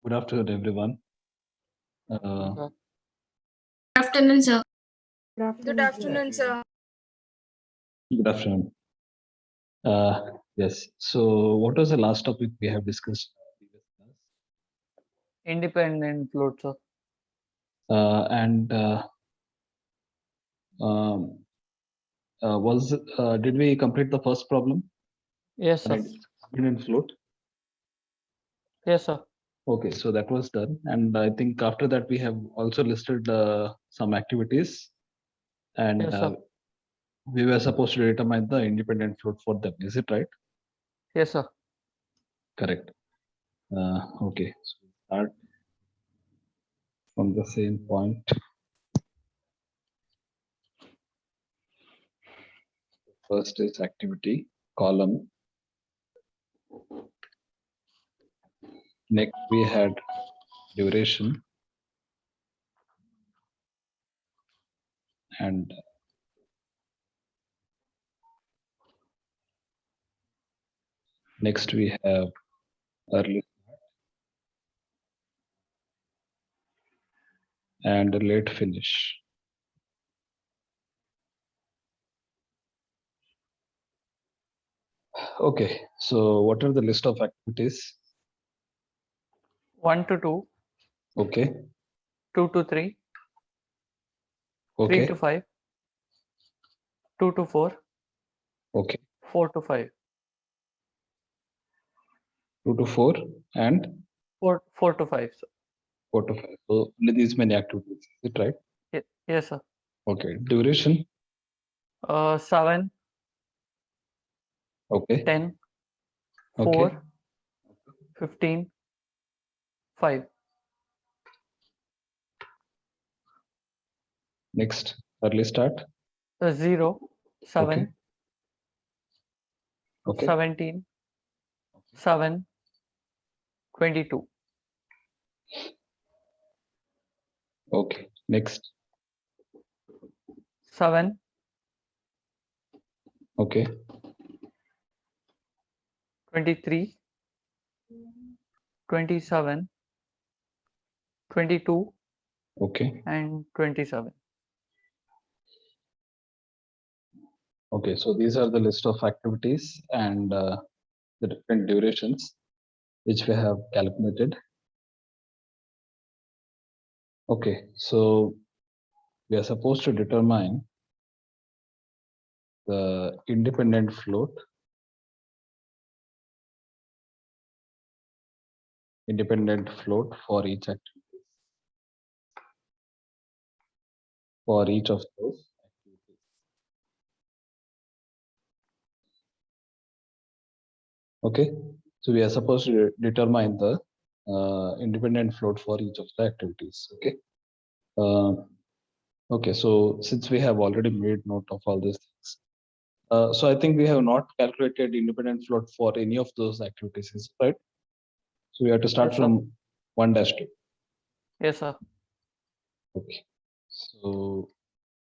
Good afternoon, everyone. Good afternoon, sir. Good afternoon, sir. Good afternoon. Yes. So, what was the last topic we have discussed? Independent float, sir. And did we complete the first problem? Yes, sir. Independent float. Yes, sir. Okay, so that was done, and I think after that we have also listed some activities, and Yes, sir. we were supposed to determine the independent float for them. Is it right? Yes, sir. Correct. Okay, so start from the same point. First is activity column. Next we had duration, and next we have early and late finish. Okay, so what are the list of activities? 1 to 2, Okay, 2 to 3, 3 okay, to 5, 2 to 4, okay. 4 to 5. 2 to 4 and 4 to 5, sir. 4 to 5. So only these many activities, is it right? Yes, sir. Okay, duration. 7, Okay, 10, okay. 4, 15, 5. Next, early start. 0, 7, Okay, okay, 17, 7, 22. okay. Next, 7, okay, 23, 27, 22, Okay. and 27. Okay, so these are the list of activities and the different durations which we have calculated. Okay, so we are supposed to determine the independent float for each activity, for each of those activities. Okay, so we are supposed to determine the independent float for each of the activities. Okay. Okay, so since we have already made note of all these things, so I think we have not calculated independent float for any of those activities, is it right? So we have to start Yes, sir. from 1-2. Yes, sir. Okay, so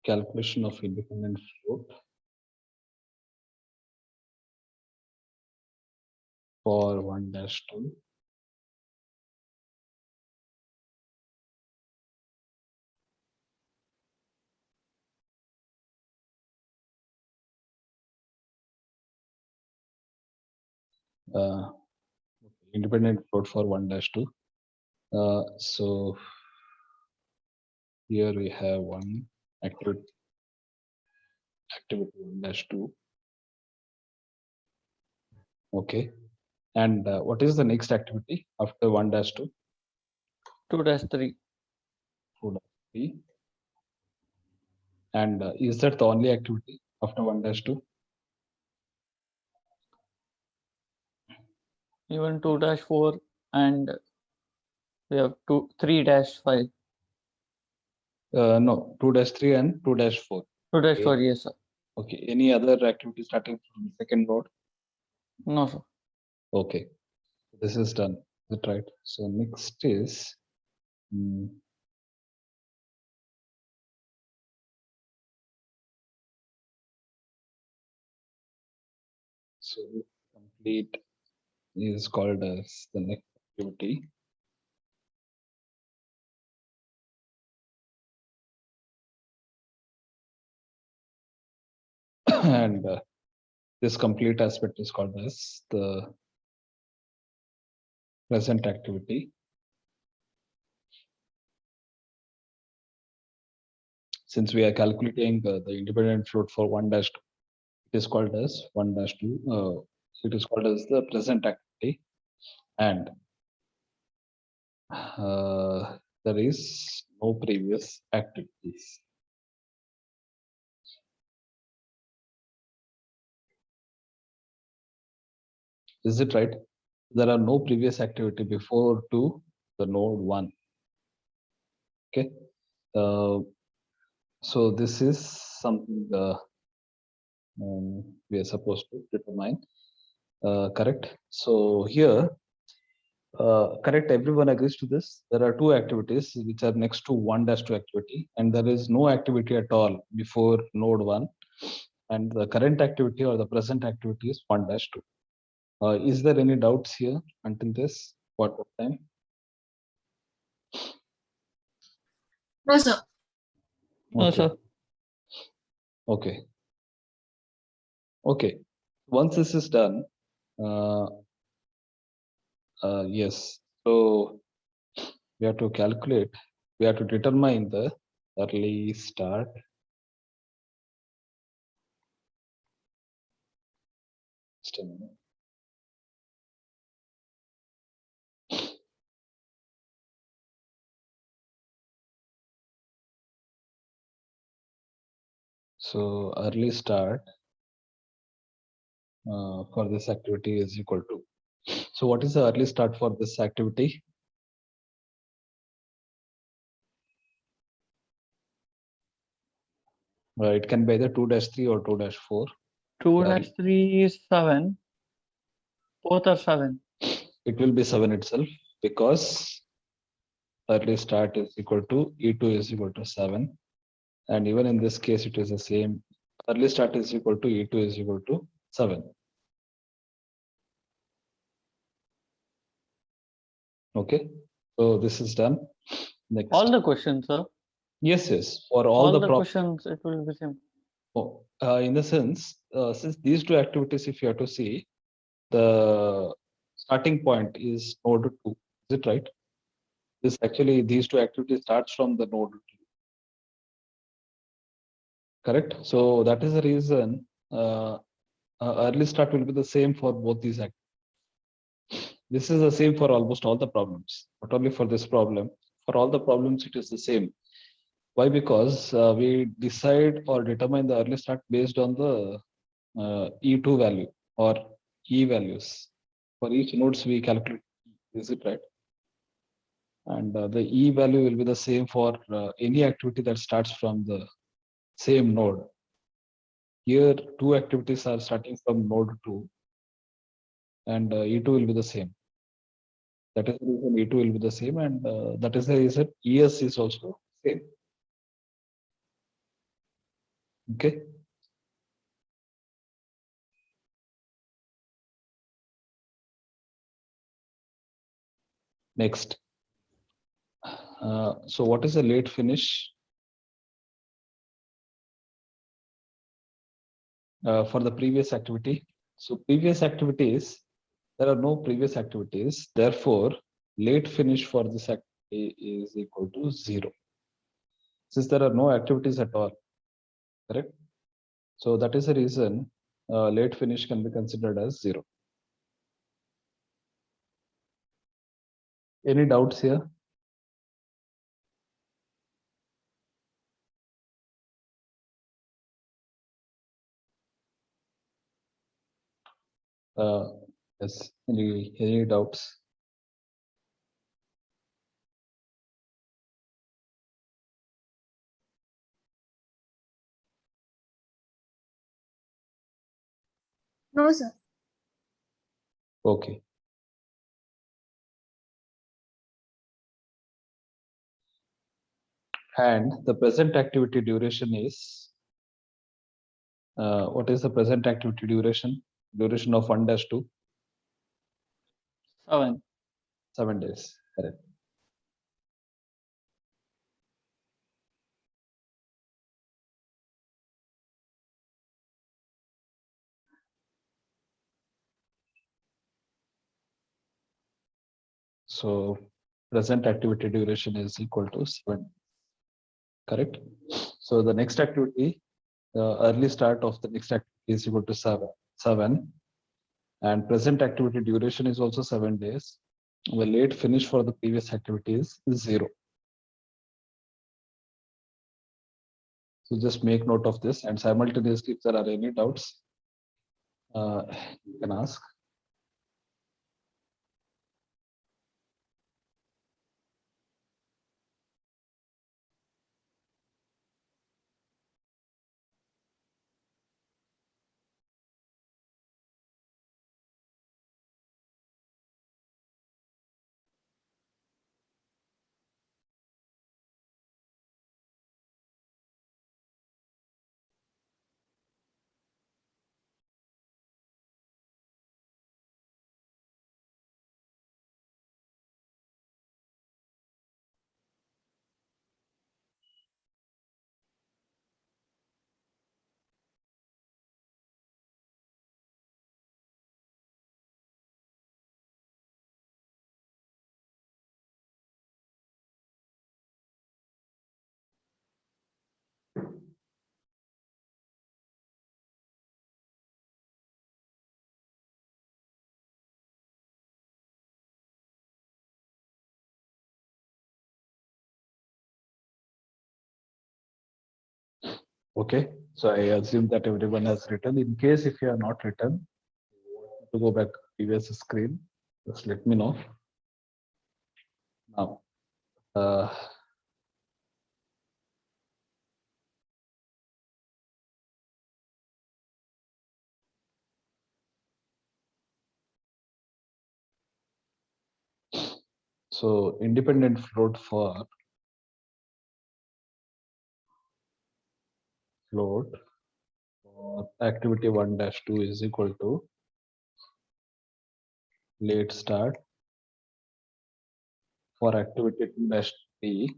calculation of independent float for 1-2. Independent float for 1-2. So here we have one activity 1-2. Okay, and what is the next activity after 1-2? 2-3. 2-3. And is that the only activity after 1-2? Even 2-4, and we have 3-5. No, 2-3 and 2-4. 2-4, yes, sir. Okay, any other activity starting from the second node? No, sir. Okay, this is done. Is that right? So next is so complete is called as the next activity. And this complete aspect is called as the present activity. Since we are calculating the independent float for 1-2, it is called as 1-2. It is called as the present activity, and there is no previous activities. Is it right? There are no previous activity before to the node 1. Okay. So this is something we are supposed to determine. Correct. So here, correct, everyone agrees to this. There are two activities which are next to 1-2 activity, and there is no activity at all before node 1. And the current activity or the present activity is 1-2. Is there any doubts here until this? What time? No, sir. No, Okay. sir. Okay. Okay. Once this is done, yes. So we have to calculate. We have to determine the early start. Just a minute. So early start for this activity is equal to. So what is the early start for this activity? It can be either 2-3 or 2-4. 2-3 is 7. Both are 7. It will be 7 itself, because early start is equal to E2 is equal to 7. And even in this case, it is the same. Early start is equal to E2 is equal to 7. Okay, so this is done. Next. All the questions, sir. Yes, yes. For all, All the, the questions, it will be same. in the sense, since these two activities, if you have to see, the starting point is node 2. Is it right? This actually, these two activities starts from the node 2. Correct. So that is the reason early start will be the same for both these activities. This is the same for almost all the problems, not only for this problem. For all the problems, it is the same. Why? Because we decide or determine the early start based on the E2 value or E values. For each nodes, we calculate. Is it right? And the E value will be the same for any activity that starts from the same node. Here, two activities are starting from node 2, and E2 will be the same. That is the reason E2 will be the same, and that is the reason ES is also same. Okay. Next. So what is a late finish? For the previous activity. So previous activities, there are no previous activities. Therefore, late finish for this activity is equal to 0. Since there are no activities at all, correct? So that is the reason late finish can be considered as 0. Any doubts here? Yes, any doubts? No, sir. Okay. And the present activity duration is, what is the present activity duration? Duration of 1-2? 7. 7 days, correct. So present activity duration is equal to 7, correct? So the next activity, early start of the next activity is equal to 7, and present activity duration is also 7 days. The late finish for the previous activity is 0. So just make note of this, and simultaneously, if there are any doubts, you can ask. Okay, so I assume that everyone has written. In case if you are not written, to go back to previous screen, just let me know. Now, so independent float for activity 1-2 is equal to late start for activity 2-3.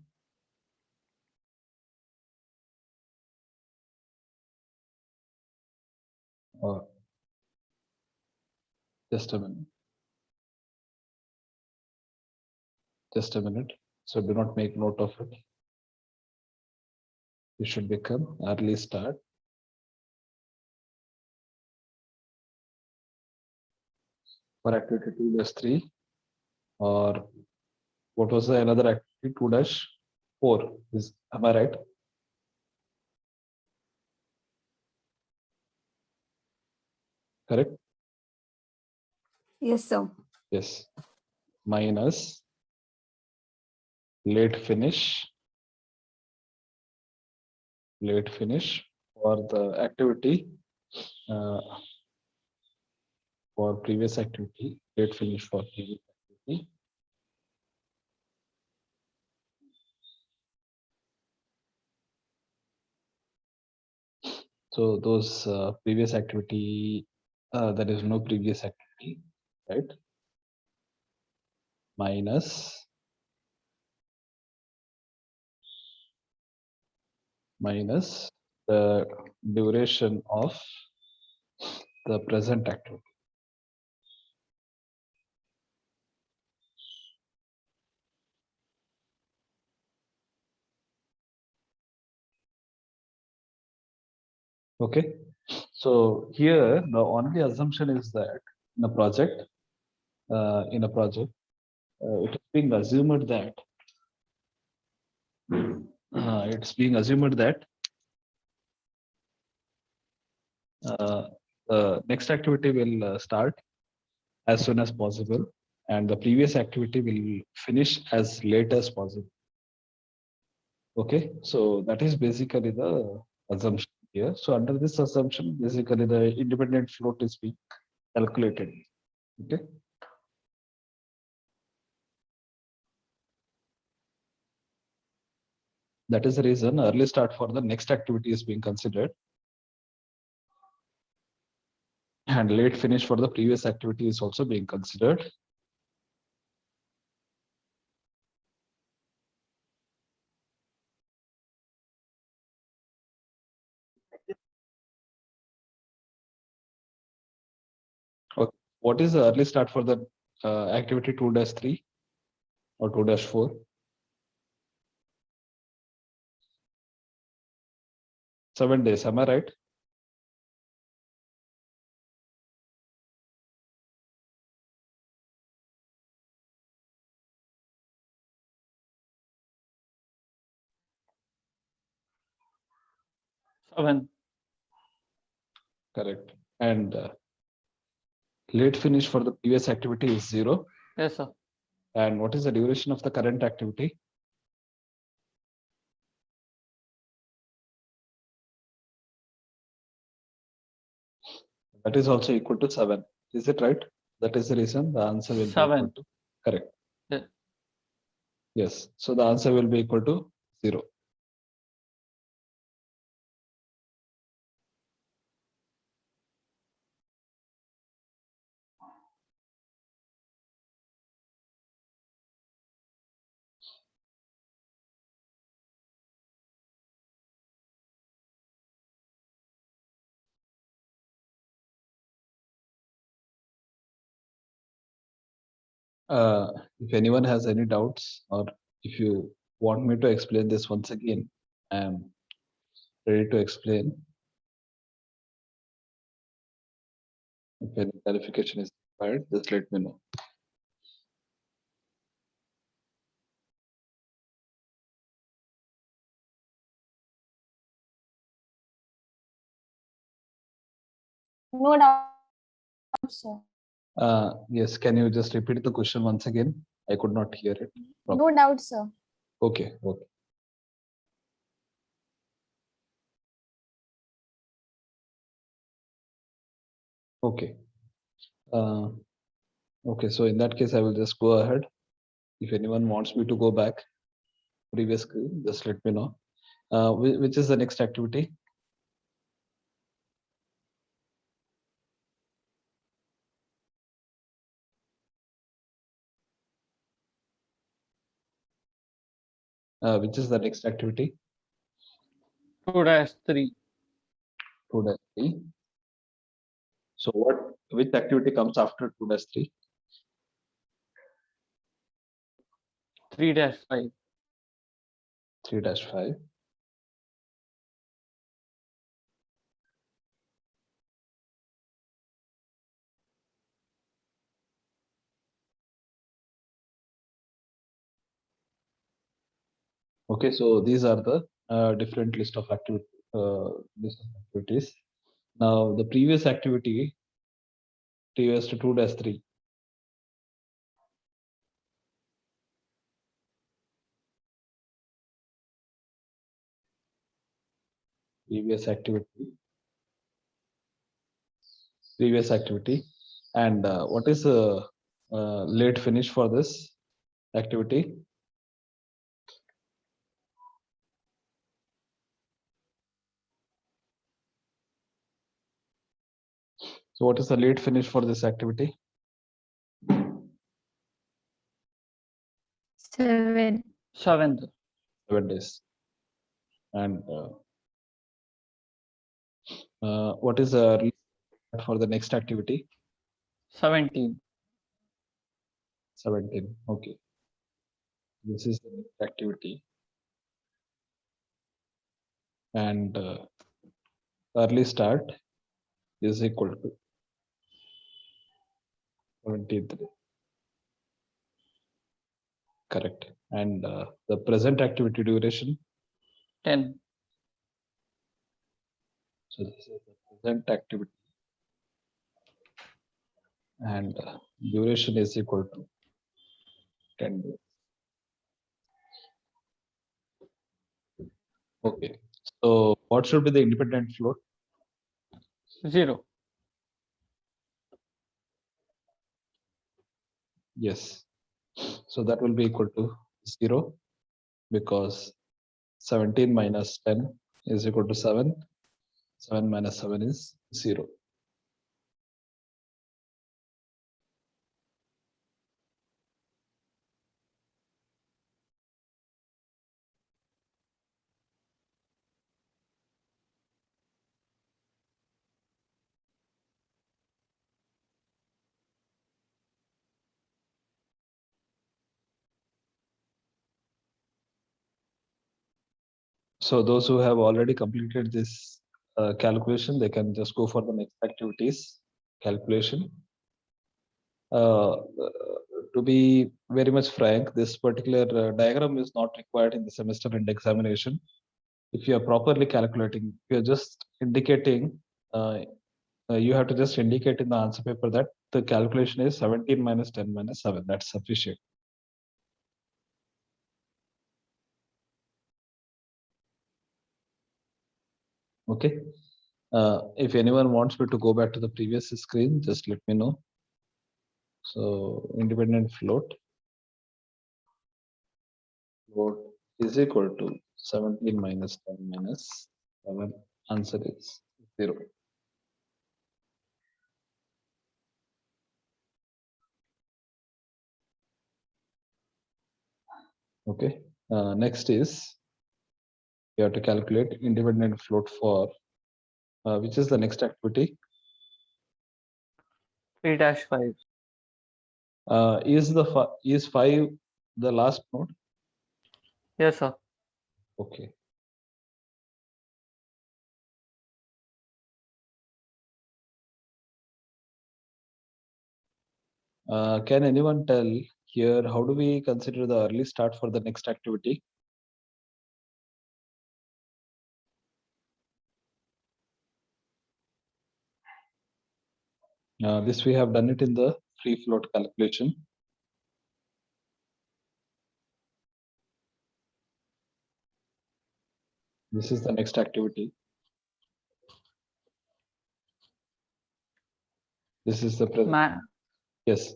Just a minute. Just a minute. So do not make note of it. It should become early start. For activity 2-3, or what was the another activity 2-4? Am I right? Correct? Yes, sir. Yes. Minus late finish for the activity for previous activity, late finish for previous activity. So those previous activity, there is no previous activity, right? Minus the duration of the present activity. Okay, so here the only assumption is that in a project, it is being assumed that the next activity will start as soon as possible, and the previous activity will finish as late as possible. Okay, so that is basically the assumption here. So under this assumption, basically the independent float is being calculated. Okay. That is the reason early start for the next activity is being considered, and late finish for the previous activity is also being considered. Okay. What is the early start for the activity 2-3 or 2-4? 7 days, am I right? Seven. Correct. And late finish for the previous activity is 0. Yes, sir. And what is the duration of the current activity? That is also equal to 7. Is it right? That is the reason the answer will be equal 7. to correct. Yeah. Yes. So the answer will be equal to 0. If anyone has any doubts, or if you want me to explain this once again, I am ready to explain. If any clarification is required, just let me know. No doubt, sir. Yes, can you just repeat the question once again? I could not hear it. No doubt, sir. Okay, okay. Okay. Okay, so in that case, I will just go ahead. If anyone wants me to go back previous screen, just let me know. Which is the next activity? Which is the next activity? 2-3. 2-3. So which activity comes after 2-3? 3-5. 3-5. Okay, so these are the different list of activities. Now the previous activity, TS to 2-3. Previous activity, and what is the late finish for this activity? So what is the late finish for this activity? 7. 7th. 7 days. And what is the release for the next activity? 17. 17. Okay. This is the next activity. And early start is equal to 17th day. Correct. And the present activity duration? 10. So this is the present activity. And duration is equal to 10 days. Okay. So what should be the independent float? 0. Yes. So that will be equal to 0 because 17 minus 10 is equal to 7. 7 minus 7 is 0. So those who have already completed this calculation, they can just go for the next activities calculation. To be very much frank, this particular diagram is not required in the semester end examination. If you are properly calculating, if you're just indicating, you have to just indicate in the answer paper that the calculation is 17 minus 10 minus 7. That's sufficient. Okay. If anyone wants me to go back to the previous screen, just let me know. So independent float is equal to 17 minus 10 minus 7. Answer is 0. Okay. Next is you have to calculate independent float for which is the next activity. 3-5. Is 5 the last node? Yes, sir. Okay. Can anyone tell here how do we consider the early start for the next activity? This we have done it in the free float calculation. This is the next activity. This is the present. Yes.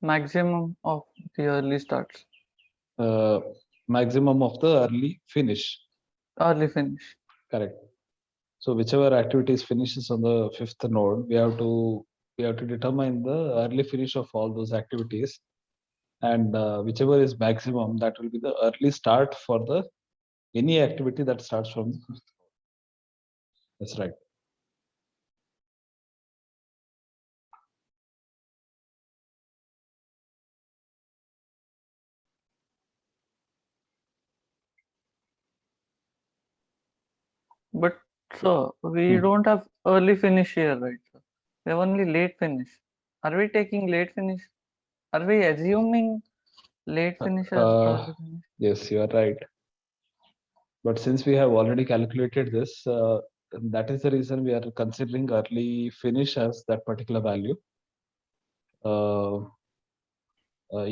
Maximum of the early starts. Maximum of the early finish. Early finish. Correct. So whichever activities finishes on the 5th node, we have to determine the early finish of all those activities, and whichever is maximum, that will be the early start for the any activity that starts from the 5th node. That's right. But sir, we Hmm. don't have early finish here, right, sir? We have only late finish. Are we taking late finish? Are we assuming late finish as early finish? Yes, you are right. But since we have already calculated this, that is the reason we are considering early finish as that particular value.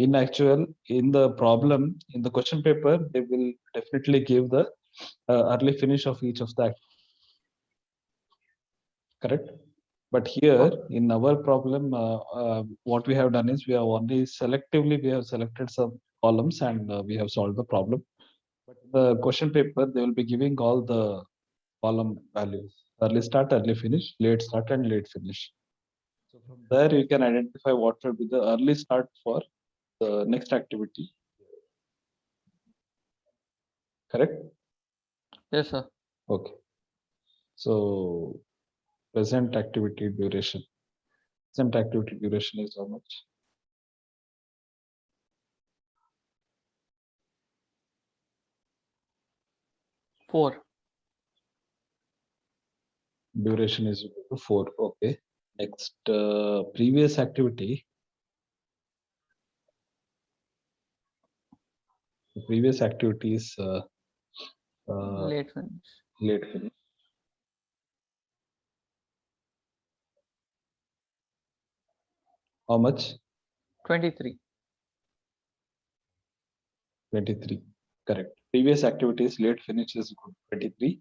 In actual, in the problem, in the question paper, they will definitely give the early finish of each of the correct. But here in our problem, what we have done is we have only selectively we have selected some columns and we have solved the problem. But in the question paper, they will be giving all the column values: early start, early finish, late start, and late finish. So from there, you can identify what will be the early start for the next activity. Correct? Yes, sir. Okay. So present activity duration. Present activity duration is how much? 4. Duration is equal to 4. Okay. Next, previous activity. The previous activity is Late finish. late finish. How much? 23. 23. Correct. Previous activity is late finish is equal to 23.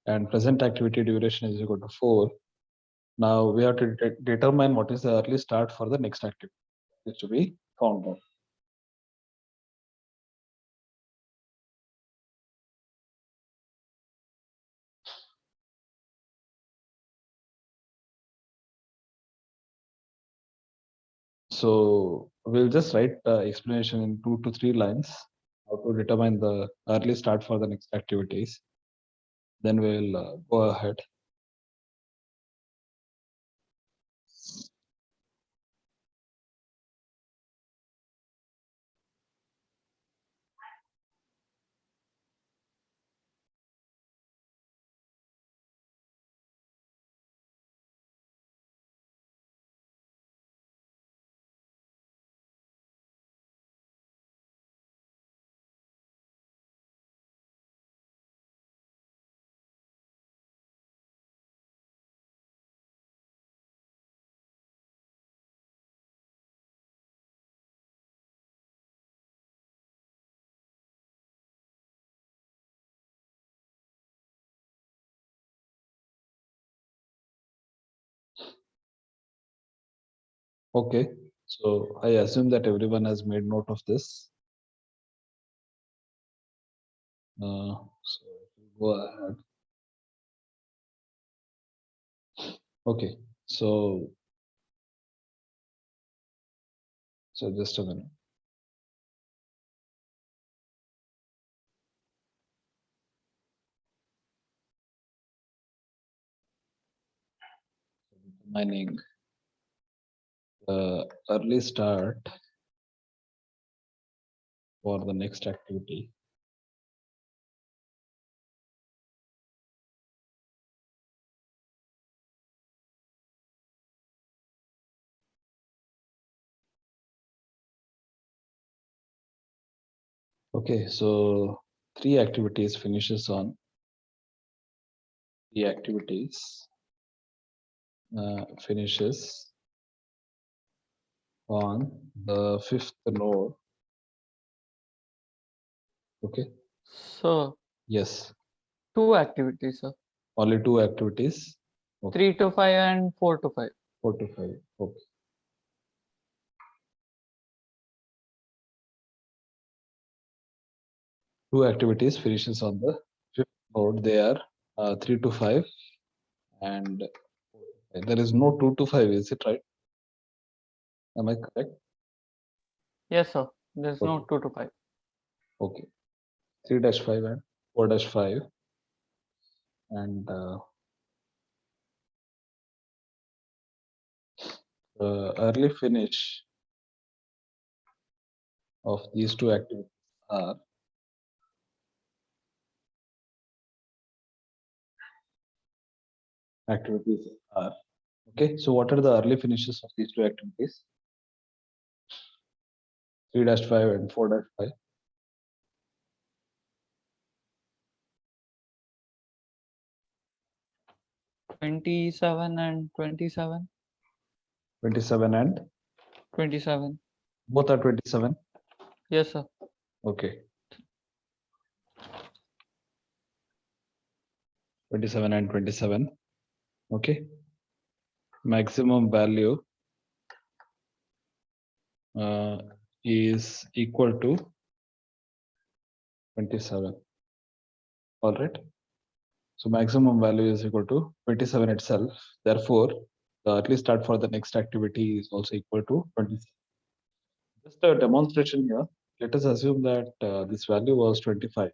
And present activity duration is equal to 4. Now we have to determine what is the early start for the next activity. Is to be found out. So we'll just write explanation in 2 to 3 lines how to determine the early start for the next activities. Then we'll go ahead. Okay. So I assume that everyone has made note of this. So go ahead. Okay. So just a minute. Determining the early start for the next activity. Okay, so 3 activities finishes on 3 activities finishes on the 5th node. Okay. So Yes. 2 activities, sir. Only 2 activities. Okay. 3 to 5 and 4 to 5. 4 to 5. Okay. Two activities finishes on the 5th node. They are 3 to 5 and there is no 2 to 5. Is it right? Am I correct? Yes, sir. There's no Okay. 2 to 5. Okay. 3-5 and 4-5. And the early finish of these two activities are okay. So what are the early finishes of these two activities? 3-5 and 4-5. 27 and 27. 27 and 27. both are 27. Yes, sir. Okay. 27 and 27. Okay. Maximum value is equal to 27. All right. So maximum value is equal to 27 itself. Therefore, the early start for the next activity is also equal to 27. Just a demonstration here. Let us assume that this value was 25.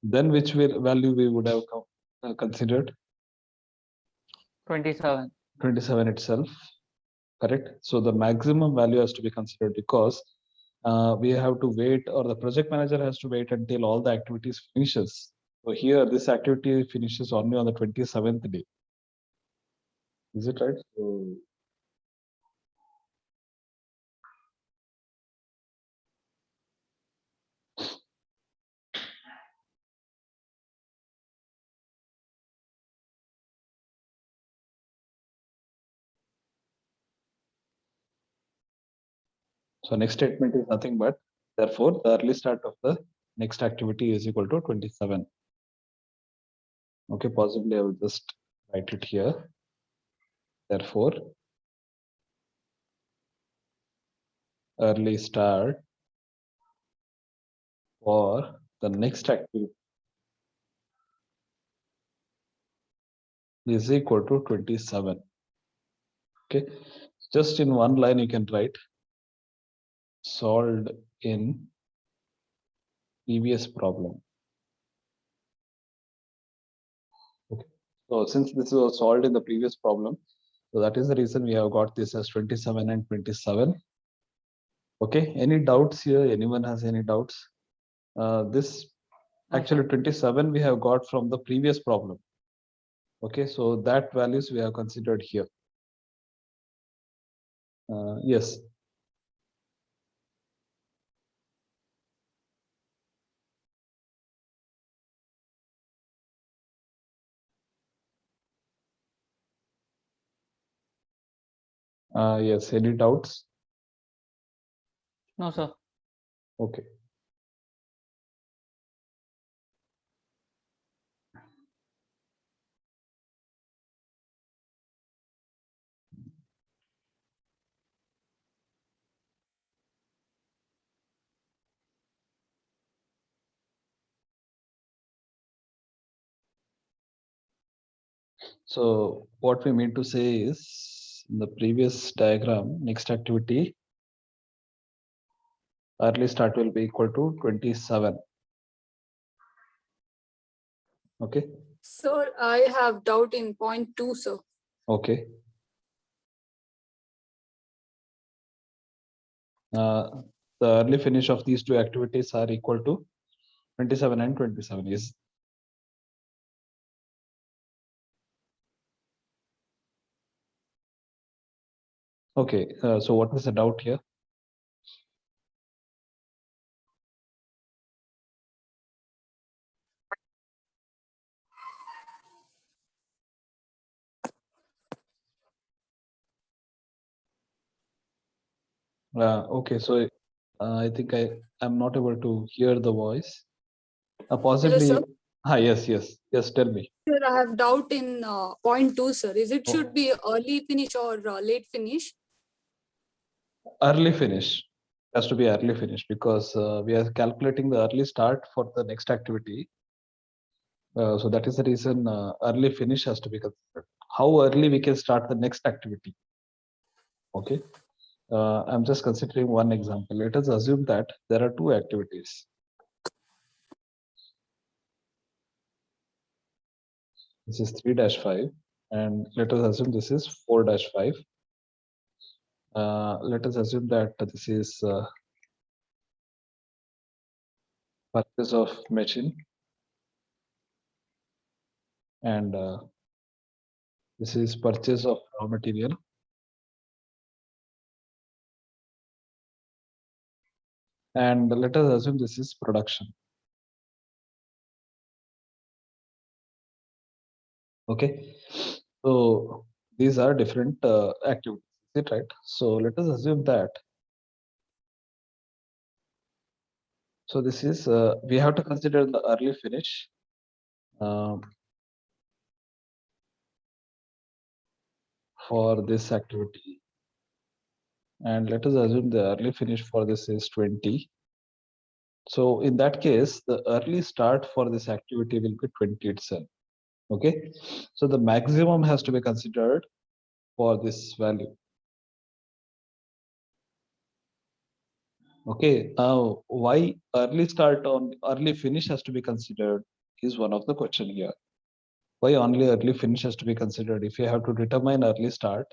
Then which value we would have considered? 27. 27 itself. Correct. So the maximum value has to be considered because we have to wait, or the project manager has to wait until all the activities finishes. So here this activity finishes only on the 27th day. Is it right? So next statement is nothing but, therefore, the early start of the next activity is equal to 27. Okay, possibly I will just write it here. Therefore, early start for the next activity is equal to 27. Okay, just in one line you can write solved in previous problem. Okay, so since this was solved in the previous problem, so that is the reason we have got this as 27 and 27. Okay, any doubts here? Anyone has any doubts? This No, actually sir. 27 we have got from the previous problem. Okay, so that values we have considered here. Yes. Yes, any doubts? No, sir. Okay. So what we mean to say is, in the previous diagram, next activity, early start will be equal to 27. Okay. Sir, I have doubt in point 2, sir. Okay. The early finish of these two activities are equal to 27 and 27 is. Okay, so what is the doubt here? Okay, so I think I'm not able to hear the voice. Hello, Possibly. sir. Yes, tell me. Sir, I have doubt in point 2, sir. Is it Oh. should be early finish or late finish? Early finish has to be early finish because we are calculating the early start for the next activity. So that is the reason early finish has to be considered. How early we can start the next activity? Okay. I'm just considering one example. Let us assume that there are two activities. This is 3-5, and let us assume this is 4-5. Let us assume that this is purchase of machine, and this is purchase of raw material. And let us assume this is production. Okay, so these are different activities, is it right? So let us assume that. So this is we have to consider the early finish. For this activity, and let us assume the early finish for this is 20. So in that case, the early start for this activity will be 20 itself. Okay, so the maximum has to be considered for this value. Okay, now why early start on early finish has to be considered is one of the question here. Why only early finish has to be considered? If you have to determine early start,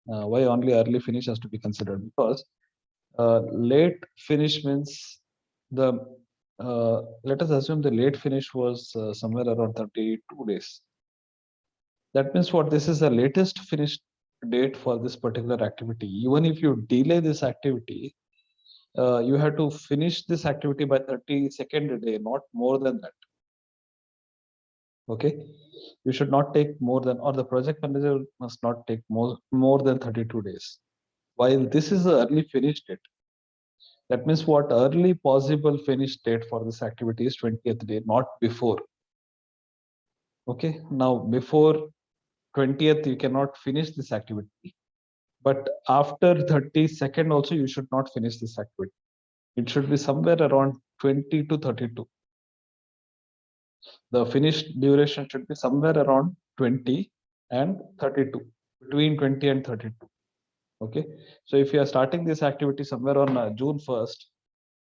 why only early finish has to be considered? Because late finish means the let us assume the late finish was somewhere around 32 days. That means what, this is the latest finish date for this particular activity. Even if you delay this activity, you have to finish this activity by 32nd day, not more than that. Okay, you should not take more than, or the project manager must not take more than 32 days. While this is the early finish date, that means what, early possible finish date for this activity is 20th day, not before. Okay, now before 20th you cannot finish this activity, but after 32nd also you should not finish this activity. It should be somewhere around 20 to 32. The finished duration should be somewhere around 20 and 32, between 20 and 32. Okay, so if you are starting this activity somewhere on June 1st,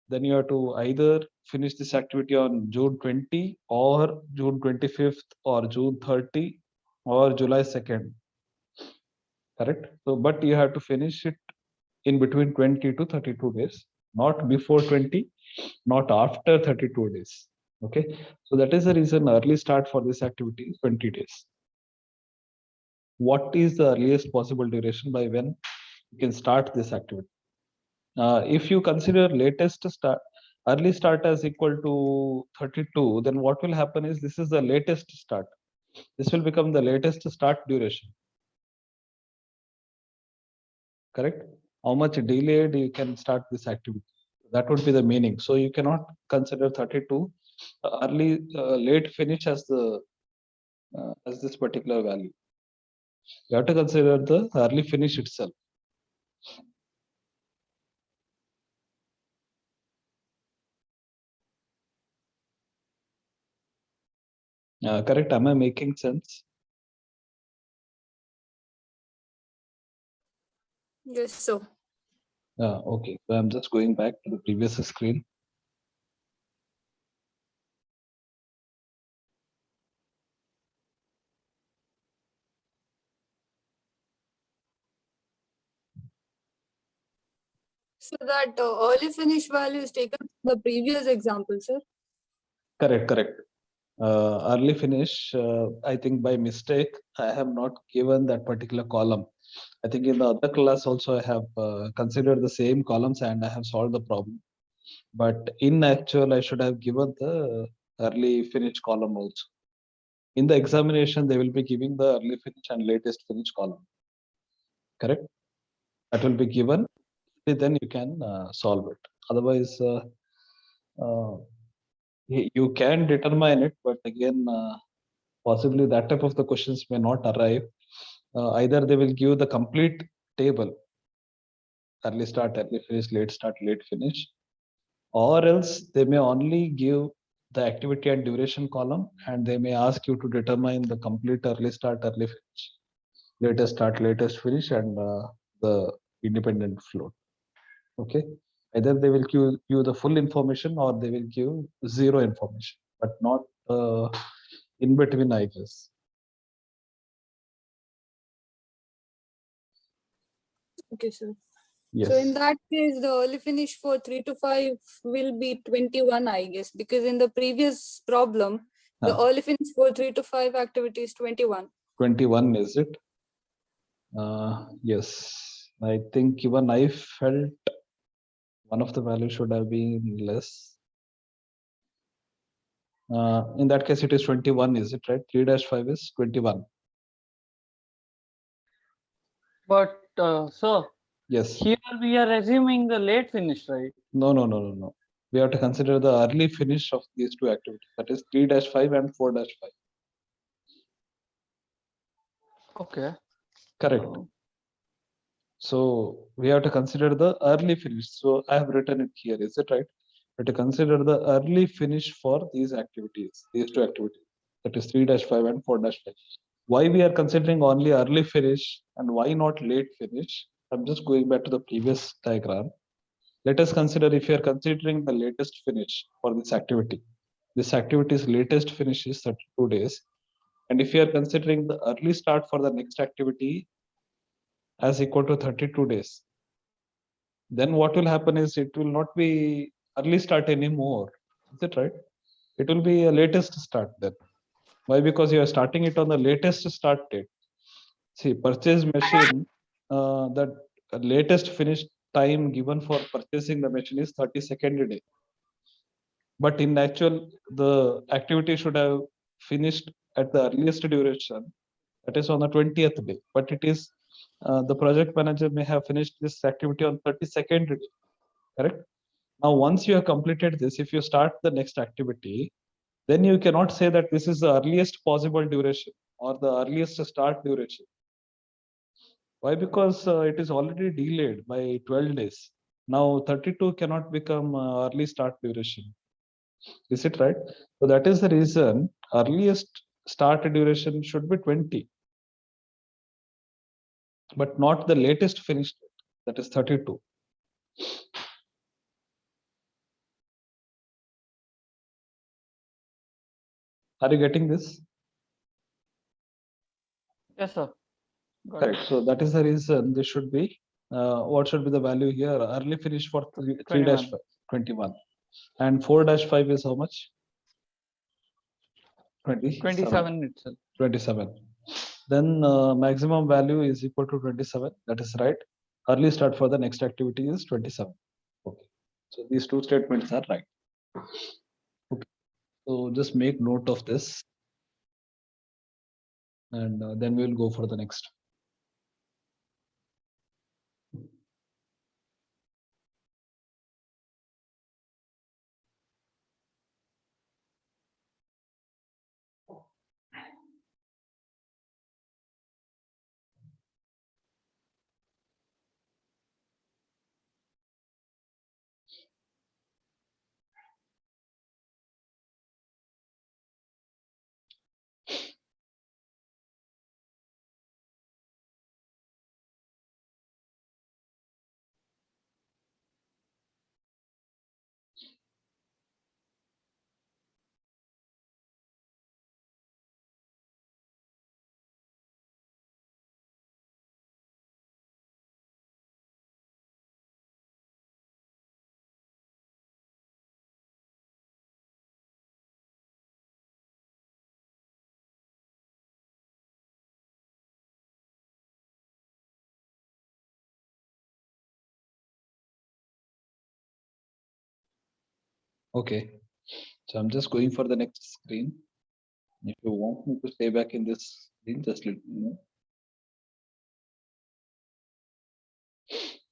then you have to either finish this activity on June 20 or June 25th or June 30 or July 2nd. Correct? So, but you have to finish it in between 20 to 32 days, not before 20, not after 32 days. Okay, so that is the reason early start for this activity is 20 days. What is the earliest possible duration by when you can start this activity? If you consider latest start, early start as equal to 32, then what will happen is this is the latest start. This will become the latest start duration. Correct? How much delayed you can start this activity? That would be the meaning. So you cannot consider 32 late finish as the as this particular value. You have to consider the early finish itself. Correct? Am I making sense? Yes, sir. Okay, so I'm just going back to the previous screen. So that early finish value is taken from the previous example, sir. Correct, correct. Early finish, I think by mistake, I have not given that particular column. I think in the other class also I have considered the same columns and I have solved the problem. But in actual, I should have given the early finish column also. In the examination, they will be giving the early finish and latest finish column. Correct? That will be given. Then you can solve it. Otherwise, you can determine it, but again, possibly that type of the questions may not arrive. Either they will give the complete table, early start, early finish, late finish, or else they may only give the activity and duration column, and they may ask you to determine the complete early start, early finish, latest start, latest finish, and the independent float. Okay, either they will give you the full information or they will give zero information, but not in between, I guess. Okay, sir. Yes. So in that case, the early finish for 3 to 5 will be 21, I guess, because in the previous problem, the Ah. early finish for 3 to 5 activity is 21. 21 is it? Yes, I think even I felt one of the values should have been less. In that case, it is 21, is it right? 3-5 is 21. But sir, Yes. here we are assuming the late finish, right? No. We have to consider the early finish of these two activities. That is 3-5 and 4-5. Okay. Correct. So we have to consider the early finish. So I have written it here. Is it right? We have to consider the early finish for these activities, these two activities. That is 3-5 and 4-5. Why we are considering only early finish and why not late finish? I'm just going back to the previous diagram. Let us consider if you are considering the latest finish for this activity. This activity's latest finish is 32 days. And if you are considering the early start for the next activity as equal to 32 days, then what will happen is it will not be early start anymore. Is it right? It will be a latest start then. Why? Because you are starting it on the latest start date. See, purchase machine, that latest finish time given for purchasing the machine is 32nd day. But in actual, the activity should have finished at the earliest duration, that is on the 20th day. But it is the project manager may have finished this activity on 32nd day. Correct? Now, once you have completed this, if you start the next activity, then you cannot say that this is the earliest possible duration or the earliest start duration. Why? Because it is already delayed by 12 days. Now 32 cannot become early start duration. Is it right? So that is the reason earliest start duration should be 20, but not the latest finish date, that is 32. Are you getting this? Yes, sir. Got it. Correct. So that is the reason this should be, what should be the value here? Early finish for 3-5, 21. And 4-5 is how much? 27 itself. 27. Then maximum value is equal to 27. That is right. Early start for the next activity is 27. Okay. So these two statements are right. Okay. So just make note of this. And then we will go for the next. Okay. So I'm just going for the next screen. If you want me to stay back in this screen, just let me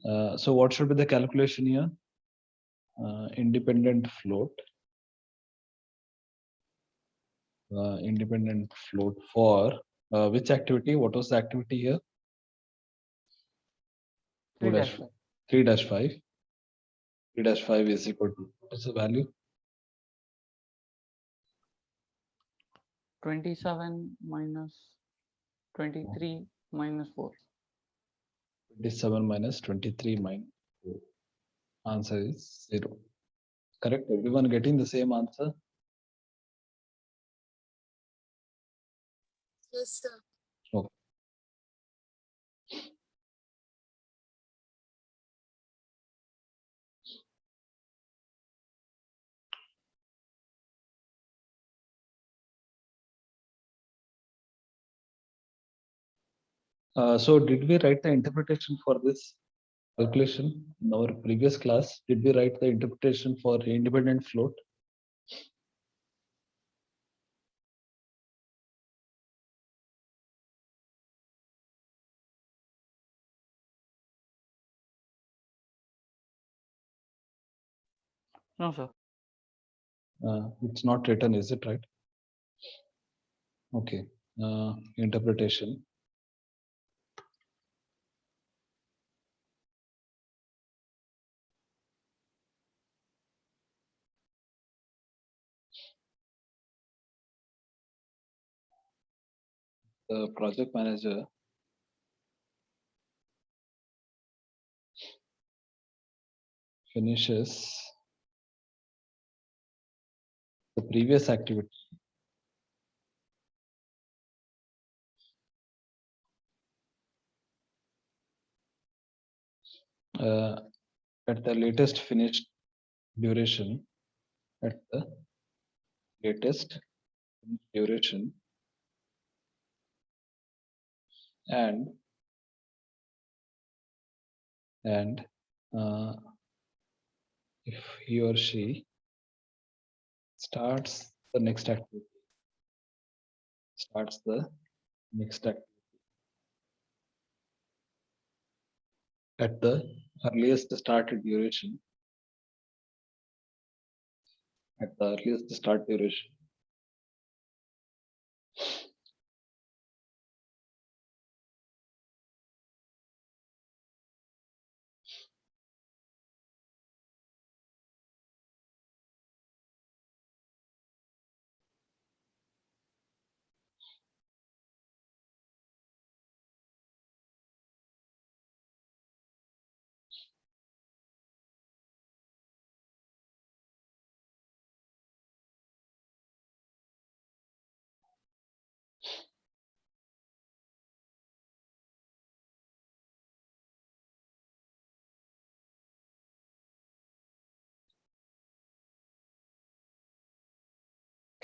know. So what should be the calculation here? Independent float. Independent float for which activity? What was the activity here? 3-5. 3-5. 3-5 is equal to, what is the value? 27 minus 23 minus 4. 27 minus 23 minus 4. Answer is 0. Correct? Everyone getting the same answer? Yes, sir. Okay. So did we write the interpretation for this calculation in our previous class? Did we write the interpretation for independent float? No, sir. It's not written, is it right? Okay. Interpretation. The project manager finishes the previous activity at the latest finished duration, at the latest duration, and uh, if he or she starts the next activity, at the earliest started duration, at the earliest start duration,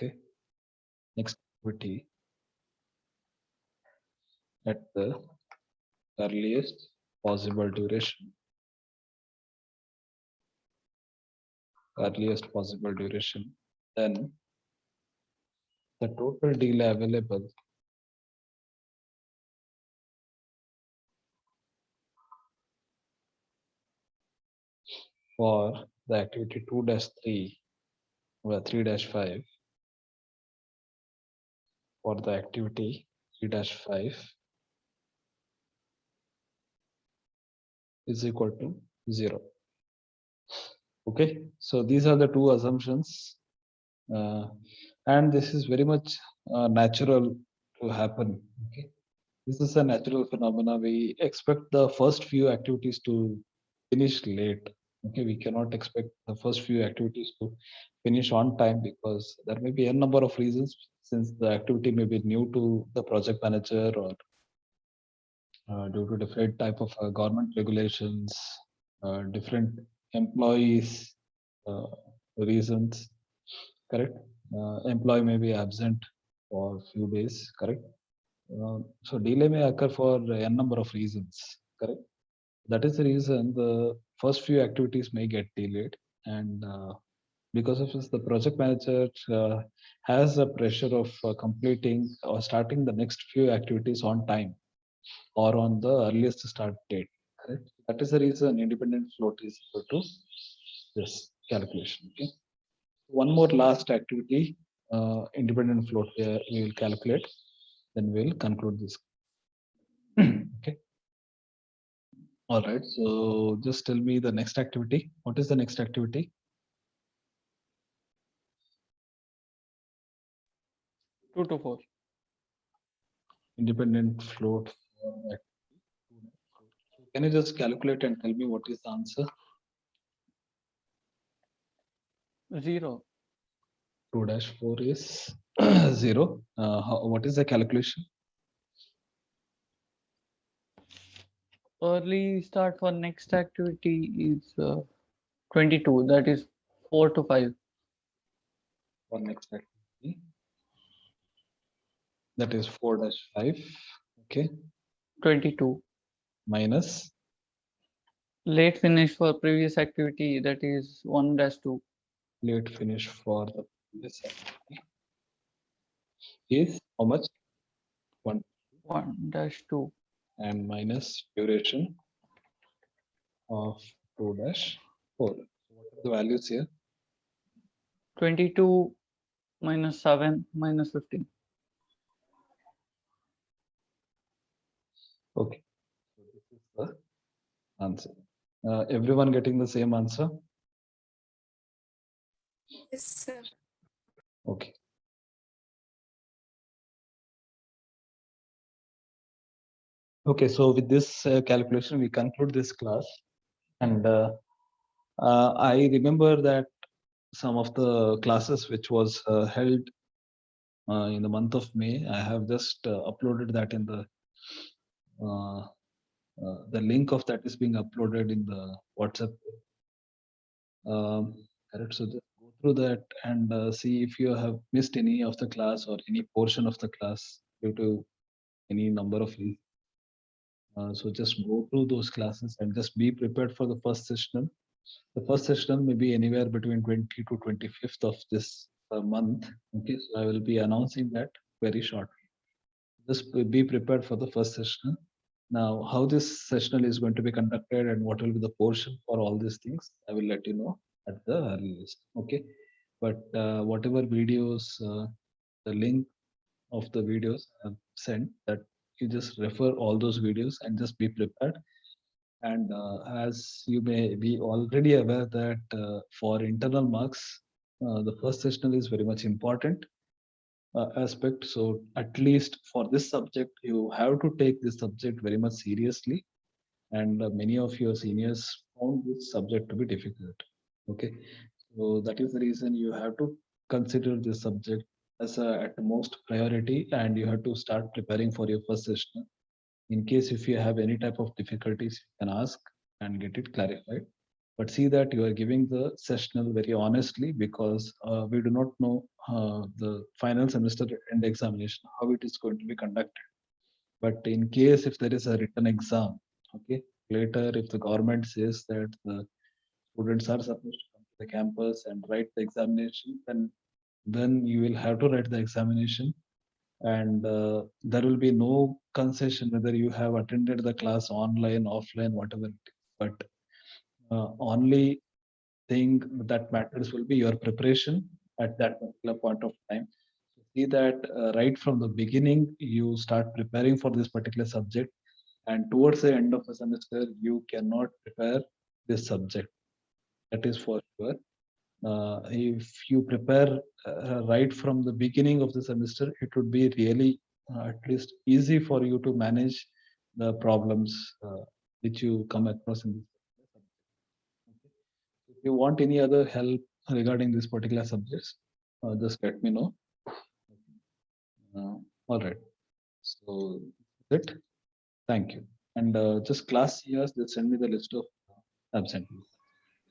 okay, next activity at the earliest possible duration, then the total delay available for the activity 2-3 or 3-5 for the activity 3-5 is equal to 0. Okay, so these are the two assumptions, and this is very much natural to happen. Okay, this is a natural phenomena. We expect the first few activities to finish late. Okay, we cannot expect the first few activities to finish on time because there may be a number of reasons, since the activity may be new to the project manager, or due to different type of government regulations, different employees reasons, correct? Employee may be absent for a few days, correct? So delay may occur for a number of reasons, correct? That is the reason the first few activities may get delayed, and because of this, the project manager has a pressure of completing or starting the next few activities on time or on the earliest start date, correct? That is the reason independent float is equal to this calculation. Okay. One more last activity, independent float, we will calculate, then we'll conclude this. Okay. All right. So just tell me the next activity. What is the next activity? 2 to 4. Independent float. can you just calculate and tell me what is the answer? 0. 2-4 is 0. What is the calculation? Early start for next activity is 22. That is 4 to 5. For next activity. That is 4-5. Okay. 22. Minus Late finish for previous activity, that is 1-2. late finish for the previous activity is how much? 1 1-2. and minus duration of 2-4. So what are the values here? 22 minus 7 minus 15. Okay. So this is the answer. Everyone getting the same answer? Yes, sir. Okay. Okay, so with this calculation, we conclude this class. And I remember that some of the classes which was held in the month of May, I have just uploaded that in the link of that is being uploaded in the WhatsApp. Correct. So just go through that and see if you have missed any of the class or any portion of the class due to any number of reasons. So just go through those classes and just be prepared for the first session. The first session may be anywhere between 20 to 25th of this month. Okay, so I will be announcing that very shortly. Just be prepared for the first session. Now, how this session is going to be conducted and what will be the portion for all these things, I will let you know at the earliest. Okay, but whatever videos, the link of the videos I've sent, that you just refer all those videos and just be prepared. And as you may be already aware that for internal marks, the first session is very much important aspect. So at least for this subject, you have to take this subject very much seriously. And many of your seniors found this subject to be difficult. Okay, so that is the reason you have to consider this subject as a at most priority, and you have to start preparing for your first session. In case if you have any type of difficulties, you can ask and get it clarified. But see that you are giving the sessional very honestly, because we do not know the final semester end examination, how it is going to be conducted. But in case if there is a written exam, okay, later if the government says that the students are supposed to come to the campus and write the examination, then you will have to write the examination, and there will be no concession whether you have attended the class online, offline, whatever it is. But only thing that matters will be your preparation at that particular point of time. So see that right from the beginning, you start preparing for this particular subject, and towards the end of the semester, you cannot prepare this subject. That is for sure. If you prepare right from the beginning of the semester, it would be really at least easy for you to manage the problems which you come across in this subject. Okay. If you want any other help regarding this particular subjects, just let me know. All right. So that's it. Thank you. And just class years, just send me the list of absentees.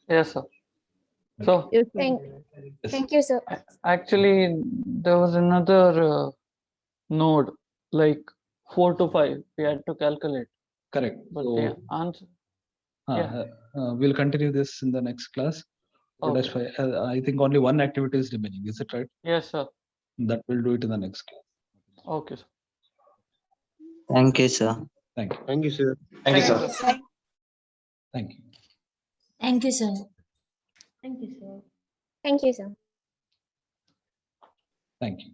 Yes, sir. So Thank Yes. you, sir. actually, there was another node like 4 to 5. We had to calculate, Correct. but So the answer. Yeah. we'll continue this in the next class. Okay. I think only one activity is remaining. Is it right? Yes, sir. That we'll do it in the next class. Okay, sir. Thank you, sir. Thank you. Thank you, sir. Thank you, sir. Thank you. Thank you, sir. Thank you, sir. Thank you, sir. Thank you.